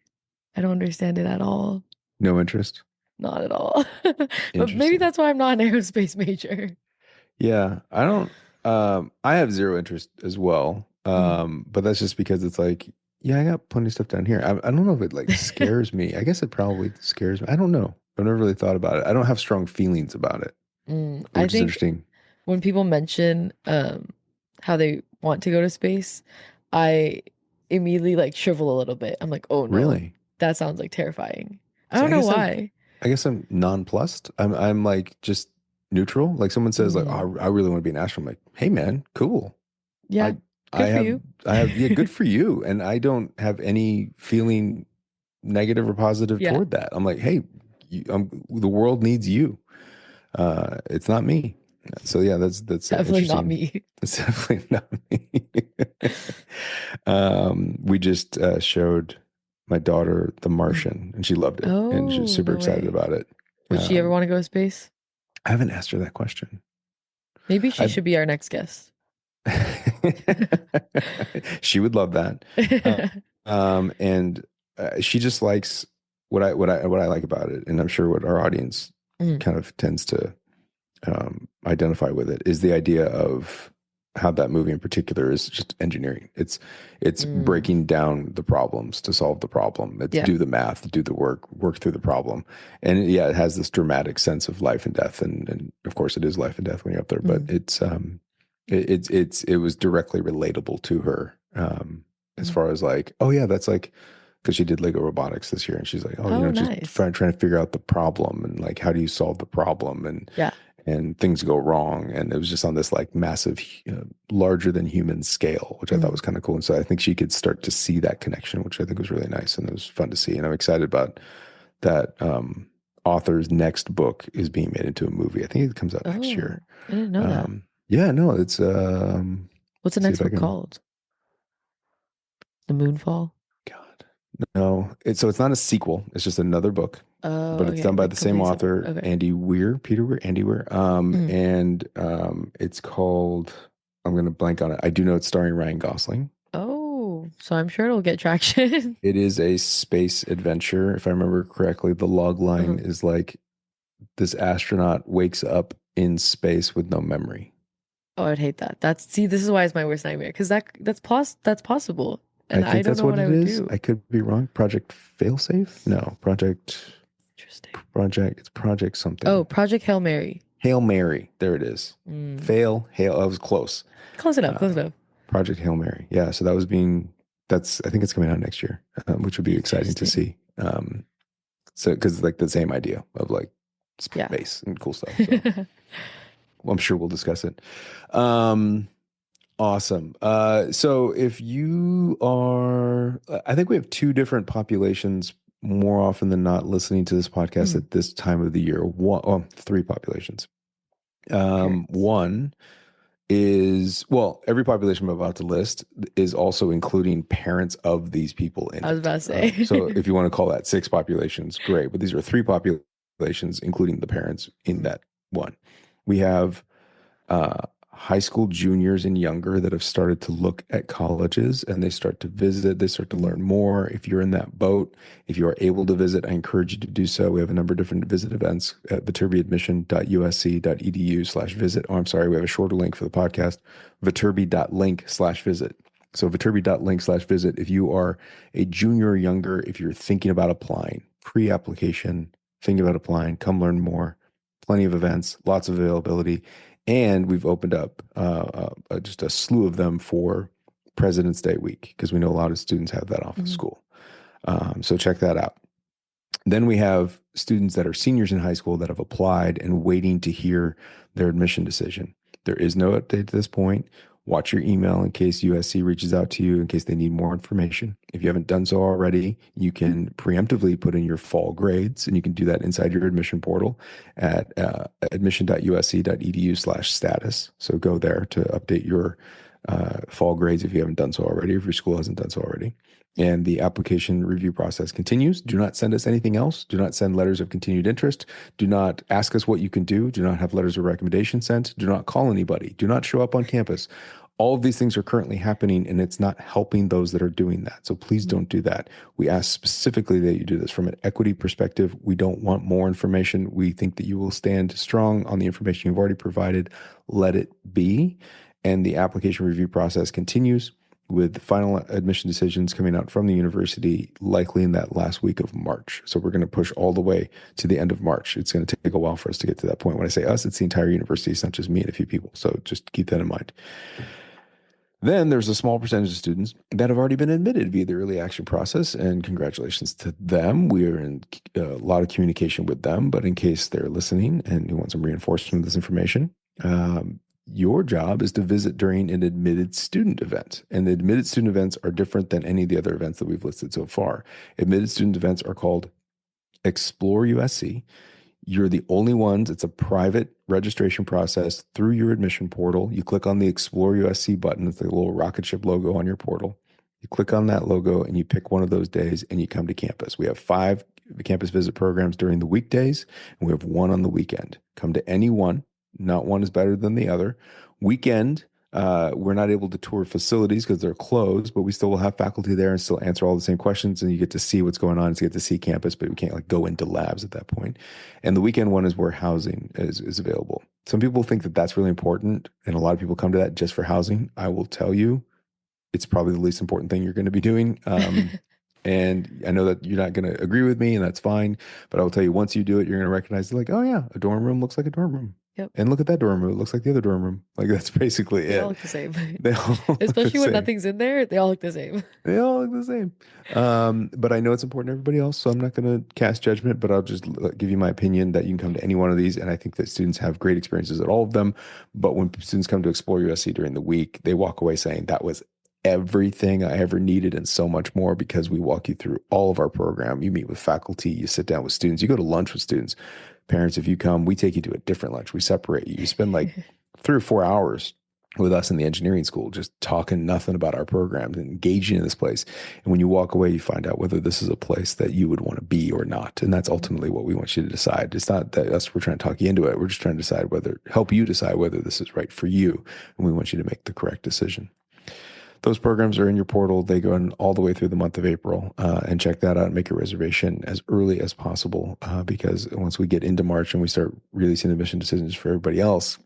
don't understand it at all. No interest. Not at all. But maybe Interesting. that's why I'm not an aerospace major. Yeah, I don't. I have zero interest as well. Mhm. But that's just because it's like, yeah, I got plenty of stuff down here. I don't know if it like scares me. I guess it probably scares me. I don't know. I've never really thought about it. I don't have strong feelings about it, I which is think interesting. when people mention how they want to go to space, I immediately like shrivel a little bit. I'm like, oh no, Really? that sounds like terrifying. I See, don't know why. I guess I'm nonplussed. I'm like just neutral. Like someone says like, Mm, oh, I really want to be an astronaut. I'm like, hey man, cool. yeah, I I good for have you. yeah, good for you. And I don't have any feeling negative or positive Yeah, toward that. I'm like, hey, the world needs you. It's not me. So yeah, that's definitely not interesting. me. It's definitely not me. We just showed my daughter The Mm. Martian, and she loved it, and she's Oh, super no excited way. about it. Would she ever want to go to space? I haven't asked her that question. Maybe she I should be our next guest. She would love that. Uh, And she just likes what I like about it, and I'm sure what our audience Mm, kind of tends to identify with it is the idea of how that movie in particular is just engineering. It's mm. breaking down the problems to solve the problem. It's Yeah. do the math, do the work through the problem. And yeah, it has this dramatic sense of life and death, and of course it is life and death when you're up there, but Mm, it was directly relatable to her, as mm. far as like, oh yeah, that's like, because she did Lego robotics this year, and she's like, oh, Oh, just nice. trying to figure out the problem, and like, how do you solve the problem, Yeah. and things go wrong. And it was just on this like massive, larger than human scale, which I thought Mm. was kind of cool. And so I think she could start to see that connection, which I think was really nice. And it was fun to see. And I'm excited about that. Author's next book is being made into a movie. I think it comes out next year. Oh, I didn't know that. Yeah, no, it's, What's the see next if I book can, called? The Moonfall? God, no, so it's not a sequel. It's just another book, Oh, but it's okay. done by Like the same completely separate. author, Okay. Andy Weir. Mm. And it's called, I'm going to blank on it. I do know it's starring Ryan Gosling. Oh, so I'm sure it'll get traction. It is a space adventure. If I remember correctly, the log line Uh-huh. is like this astronaut wakes up in space with no memory. Oh, I'd hate that. This is why it's my worst nightmare because that's possible, I and I think don't that's know what what I it would is. do. I could be wrong. Project Failsafe? No, Interesting. It's Project Oh, something. Project Hail Mary. Hail Mary. There it is. Mm. Hail. I was close. Close enough. Close Uh, enough. Project Hail Mary. Yeah. So I think it's coming out next year, which would be exciting to Interesting. see. So, because it's like the same idea of like Yeah. space and cool stuff. So well, I'm sure we'll discuss it. Um, awesome. So if you are, I think we have two different populations more often than not listening to this podcast Mm. at this time of the year. Three populations. Parents. One is, well, every population I'm about to list is also including parents of these people in I was it. about to So say. if you want to call that six populations, great. But these are three populations, including the parents in Mm. that one. We have uh, high school juniors and younger that have started to look at colleges, and they start to visit, they start to Mm. learn more. If you're in that boat, if you are able to visit, I encourage you to do so. We have a number of different visit events at viterbiadmission.usc.edu/visit. Oh, I'm sorry, we have a shorter link for the podcast, viterbi.link/visit. So viterbi.link/visit. If you are a junior or younger, if you're thinking about applying, pre-application, thinking about applying, come learn more. Plenty of events, lots of availability. And we've opened up just a slew of them for President's Day week, because we know a lot of students have that off of Mm. school. So check that out. Then we have students that are seniors in high school that have applied and waiting to hear their admission decision. There is no update at this point. Watch your email in case USC reaches out to you in case they need more information. If you haven't done so already, you can preemptively put in your fall grades, and you can do that inside your admission portal at admission.usc.edu/status. So go there to update your fall grades if you haven't done so already, if your school hasn't done so already. And the application review process continues. Do not send us anything else. Do not send letters of continued interest. Do not ask us what you can do. Do not have letters of recommendation sent. Do not call anybody. Do not show up on campus. All of these things are currently happening, and it's not helping those that are doing that. So please Mm. don't do that. We ask specifically that you do this from an equity perspective. We don't want more information. We think that you will stand strong on the information you've already provided. Let it be. And the application review process continues, with final admission decisions coming out from the university likely in that last week of March. So we're going to push all the way to the end of March. It's going to take a while for us to get to that point. When I say us, it's the entire university. It's not just me and a few people. So just keep that in mind. Then there's a small percentage of students that have already been admitted via the early action process, and congratulations to them. We are in a lot of communication with them, but in case they're listening and you want some reinforcement of this information, your job is to visit during an admitted student event. And the admitted student events are different than any of the other events that we've listed so far. Admitted student events are called Explore USC. You're the only ones. It's a private registration process through your admission portal. You click on the Explore USC button. It's the little rocket ship logo on your portal. You click on that logo and you pick one of those days and you come to campus. We have 5 campus visit programs during the weekdays, and we have one on the weekend. Come to any one. Not one is better than the other. Weekend, We're not able to tour facilities because they're closed, but we still will have faculty there and still answer all the same questions. And you get to see what's going on. So you get to see campus, but we can't like go into labs at that point. And the weekend one is where housing is available. Some people think that that's really important, and a lot of people come to that just for housing. I will tell you, it's probably the least important thing you're going to be doing. And I know that you're not going to agree with me, and that's fine. But I will tell you, once you do it, you're going to recognize, like, oh yeah, a dorm room looks like a dorm room. Yep. And look at that dorm room; it looks like the other dorm room. Like that's basically They it. all look the same. They all look the Especially when same. nothing's in there, they all look the same. They all look the same. But I know it's important to everybody else, so I'm not going to cast judgment, but I'll just give you my opinion that you can come to any one of these. And I think that students have great experiences at all of them. But when students come to Explore USC during the week, they walk away saying that was everything I ever needed and so much more, because we walk you through all of our program. You meet with faculty, you sit down with students, you go to lunch with students. Parents, if you come, we take you to a different lunch. We separate you. You spend like 3 or 4 hours with us in the engineering school, just talking nothing about our programs and engaging in this place. And when you walk away, you find out whether this is a place that you would want to be or not. And that's ultimately what we want you to decide. It's not that we're trying to talk you into it. We're just trying to decide help you decide whether this is right for you. And we want you to make the correct decision. Those programs are in your portal. They go in all the way through the month of April, and check that out and make your reservation as early as possible, because once we get into March and we start releasing admission decisions for everybody else,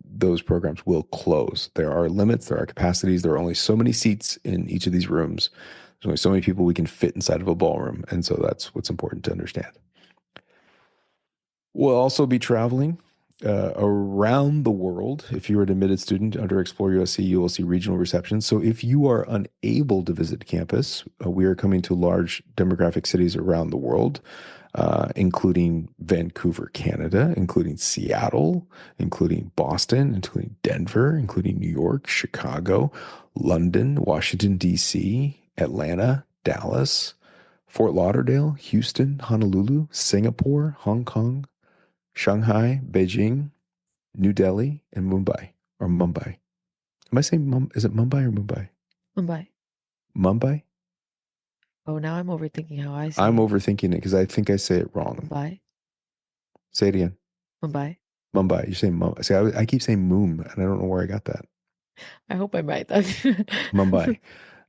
those programs will close. There are limits, there are capacities, there are only so many seats in each of these rooms. There's only so many people we can fit inside of a ballroom. And so that's what's important to understand. We'll also be traveling around the world. If you're an admitted student under Explore USC, you will see regional receptions. So if you are unable to visit campus, we are coming to large demographic cities around the world, including Vancouver, Canada, including Seattle, including Boston, including Denver, including New York, Chicago, London, Washington, D.C., Atlanta, Dallas, Fort Lauderdale, Houston, Honolulu, Singapore, Hong Kong, Shanghai, Beijing, New Delhi, and Mumbai, or Mumbai. Am I saying is it Mumbai or Mumbai? Mumbai. Mumbai? Oh, now I'm overthinking how I say I'm it. overthinking it because I think I say it wrong. Mumbai. Say it again. Mumbai. Mumbai. You're saying Mumbai. See, I keep saying Moom, and I don't know where I got that. I hope I'm right though. Mumbai.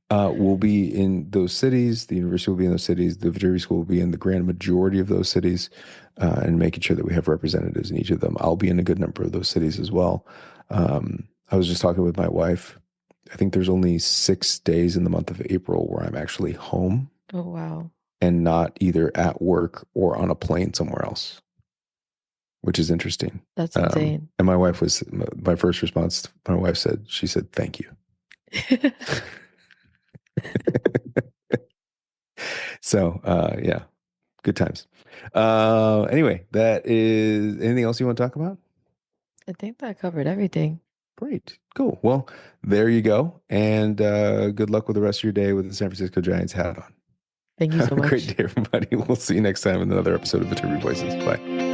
We'll be in those cities. The university will be in those cities. The Viterbi School will be in the grand majority of those cities, and making sure that we have representatives in each of them. I'll be in a good number of those cities as well. I was just talking with my wife. I think there's only 6 days in the month of April where I'm actually home. Oh, wow. And not either at work or on a plane somewhere else, which is interesting. That's insane. And my wife my first response, my wife said, she said, thank you. So, yeah, good times. Anyway, that is anything else you want to talk about? I think that covered everything. Great. Cool. Well, there you go. And good luck with the rest of your day with the San Francisco Giants hat on. Thank you so Have a much. great day, everybody. We'll see you next time in another episode of Viterbi Voices. Bye.